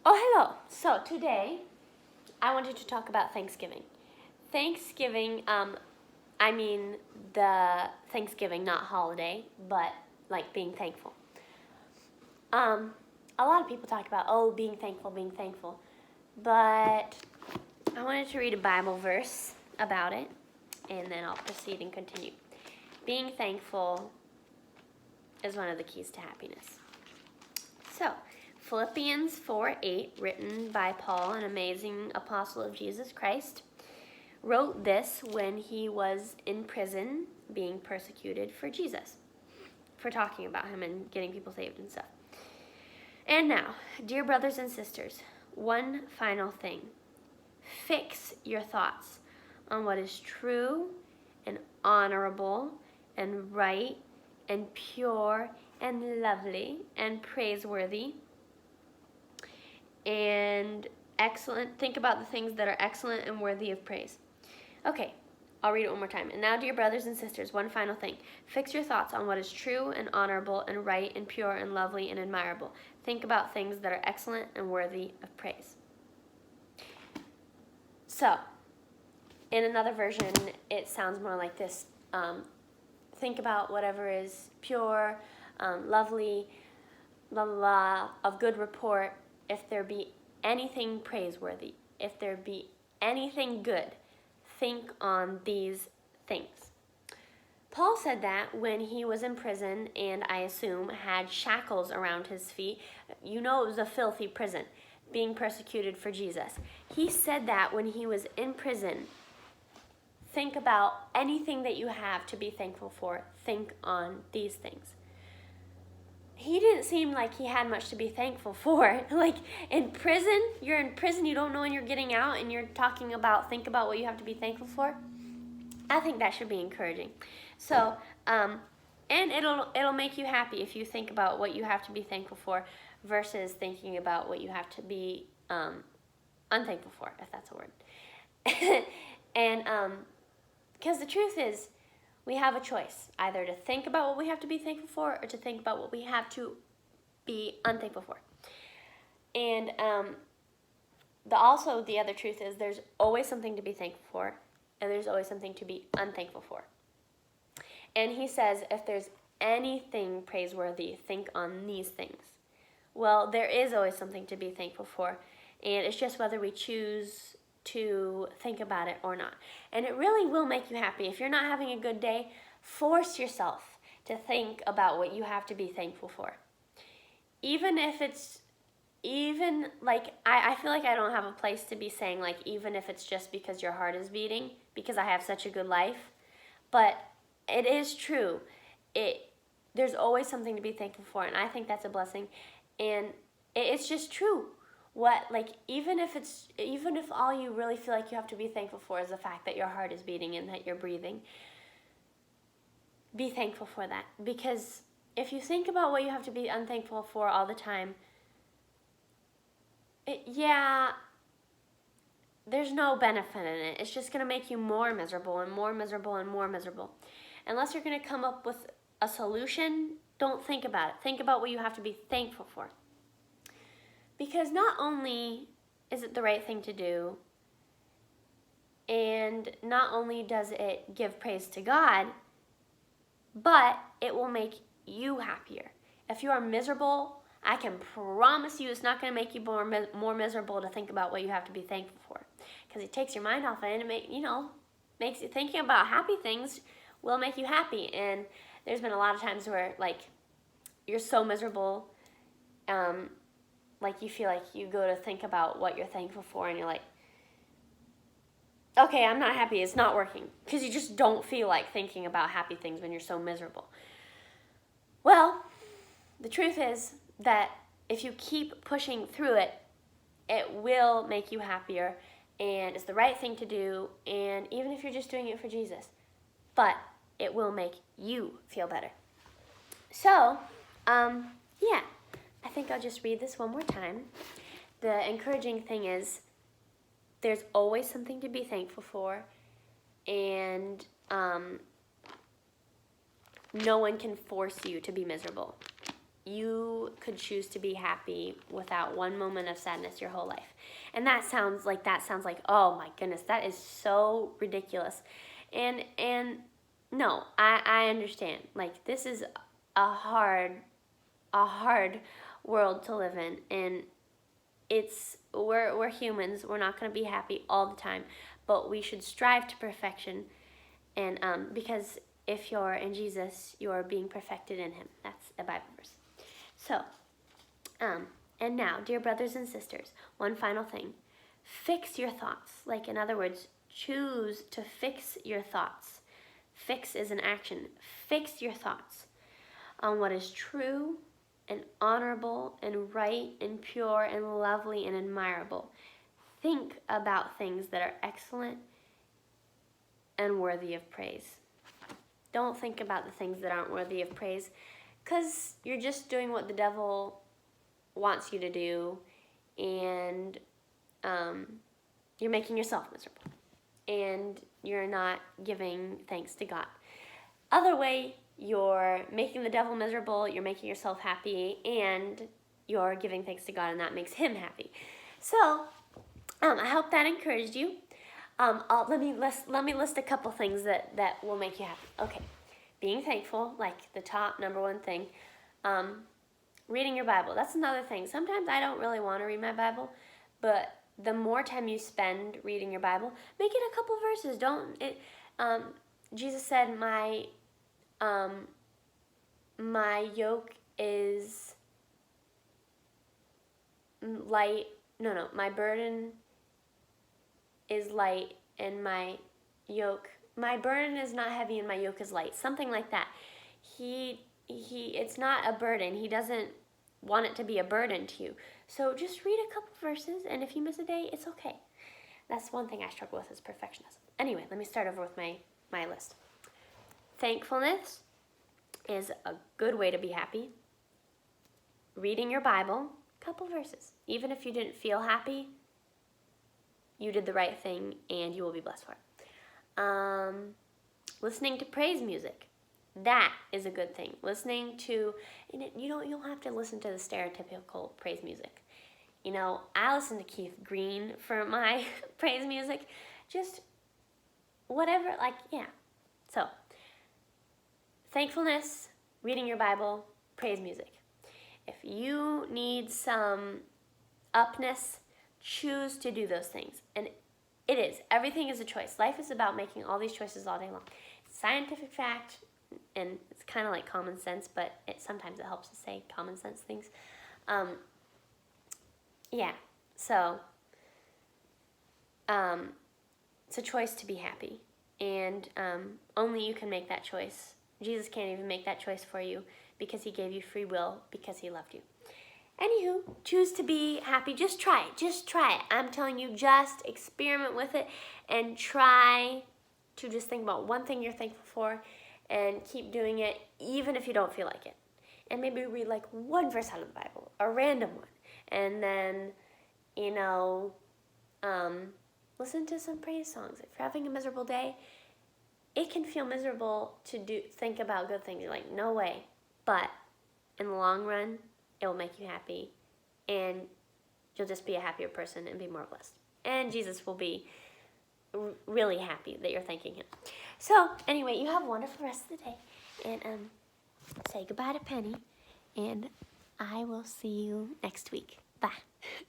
Oh, hello. So today I wanted to talk about Thanksgiving. Thanksgiving, I mean the Thanksgiving, not holiday, but like being thankful. A lot of people talk about, being thankful. But I wanted to read a Bible verse about it, and then I'll proceed and continue. Being thankful is one of the keys to happiness. So, Philippians 4:8, written by Paul, an amazing apostle of Jesus Christ, wrote this when he was in prison being persecuted for Jesus, for talking about him and getting people saved and stuff. And now, dear brothers and sisters, one final thing. Fix your thoughts on what is true and honorable and right and pure and lovely and praiseworthy and excellent. Think about the things that are excellent and worthy of praise. Okay, I'll read it one more time. And now, dear brothers and sisters, one final thing. Fix your thoughts on what is true and honorable and right and pure and lovely and admirable. Think about things that are excellent and worthy of praise. So, in another version, it sounds more like this. Think about whatever is pure, lovely, blah, blah, blah, of good report. If there be anything praiseworthy, if there be anything good, think on these things. Paul said that when he was in prison and I assume had shackles around his feet. You know, it was a filthy prison, being persecuted for Jesus. He said that when he was in prison. Think about anything that you have to be thankful for. Think on these things. He didn't seem like he had much to be thankful for. Like in prison, you're in prison, you don't know when you're getting out, and you're talking about, think about what you have to be thankful for. I think that should be encouraging. So, and it'll make you happy if you think about what you have to be thankful for versus thinking about what you have to be unthankful for, if that's a word. And because the truth is, we have a choice, either to think about what we have to be thankful for or to think about what we have to be unthankful for. And the other truth is there's always something to be thankful for, and there's always something to be unthankful for. And he says, if there's anything praiseworthy, think on these things. Well, there is always something to be thankful for, and it's just whether we choose to think about it or not. And it really will make you happy. If you're not having a good day, force yourself to think about what you have to be thankful for. Even if it's, I feel like I don't have a place to be saying, like, even if it's just because your heart is beating, because I have such a good life. But it is true. There's always something to be thankful for, and I think that's a blessing. And it's just true. Even if all you really feel like you have to be thankful for is the fact that your heart is beating and that you're breathing, be thankful for that. Because if you think about what you have to be unthankful for all the time, there's no benefit in it. It's just going to make you more miserable and more miserable and more miserable. Unless you're going to come up with a solution, don't think about it. Think about what you have to be thankful for. Because not only is it the right thing to do, and not only does it give praise to God, but it will make you happier. If you are miserable, I can promise you it's not going to make you more miserable to think about what you have to be thankful for. Because it takes your mind off it, and it makes you thinking about happy things will make you happy. And there's been a lot of times where, you're so miserable, you feel like you go to think about what you're thankful for, and you're like, okay, I'm not happy, it's not working. Because you just don't feel like thinking about happy things when you're so miserable. Well, the truth is that if you keep pushing through it, it will make you happier, and it's the right thing to do, and even if you're just doing it for Jesus, but it will make you feel better. So, I think I'll just read this one more time. The encouraging thing is there's always something to be thankful for, and no one can force you to be miserable. you could choose to be happy without one moment of sadness your whole life. And that sounds like, oh my goodness, that is so ridiculous. And no, I understand. Like, this is a hard world to live in, and we're humans. We're not going to be happy all the time, but we should strive to perfection. And because if you're in Jesus, you're being perfected in him. That's a Bible verse. So, and now, dear brothers and sisters, one final thing. Fix your thoughts. Like, in other words, choose to fix your thoughts. Fix is an action. Fix your thoughts on what is true and honorable and right and pure and lovely and admirable. Think about things that are excellent and worthy of praise. Don't think about the things that aren't worthy of praise, because you're just doing what the devil wants you to do, and you're making yourself miserable, and you're not giving thanks to God. Other way, you're making the devil miserable, you're making yourself happy, and you're giving thanks to God, and that makes him happy. So, I hope that encouraged you. Let me list a couple things that will make you happy. Okay, being thankful, like the top number one thing. Reading your Bible, that's another thing. Sometimes I don't really want to read my Bible, but the more time you spend reading your Bible, make it a couple verses. Jesus said, my yoke is light. No, my burden is light, and my burden is not heavy, and my yoke is light. Something like that. It's not a burden. He doesn't want it to be a burden to you. So just read a couple verses, and if you miss a day, it's okay. That's one thing I struggle with, is perfectionism. Anyway, let me start over with my list. Thankfulness is a good way to be happy. Reading your Bible, couple verses. Even if you didn't feel happy, you did the right thing, and you will be blessed for it. Listening to praise music. That is a good thing. Listening to, you don't have to listen to the stereotypical praise music. I listen to Keith Green for my praise music. Just whatever, So, thankfulness, reading your Bible, praise music. If you need some upness, choose to do those things. And everything is a choice. Life is about making all these choices all day long. It's scientific fact, and it's kind of like common sense, but sometimes it helps to say common sense things. So it's a choice to be happy, and only you can make that choice. Jesus can't even make that choice for you, because he gave you free will, because he loved you. Anywho, choose to be happy. Just try it. I'm telling you, just experiment with it, and try to just think about one thing you're thankful for, and keep doing it, even if you don't feel like it. And maybe read like one verse out of the Bible, a random one, and then, listen to some praise songs. If you're having a miserable day, it can feel miserable to think about good things. You're like, no way. But in the long run, it will make you happy, and you'll just be a happier person and be more blessed. And Jesus will be really happy that you're thanking him. So, anyway, you have a wonderful rest of the day, and say goodbye to Penny, and I will see you next week. Bye.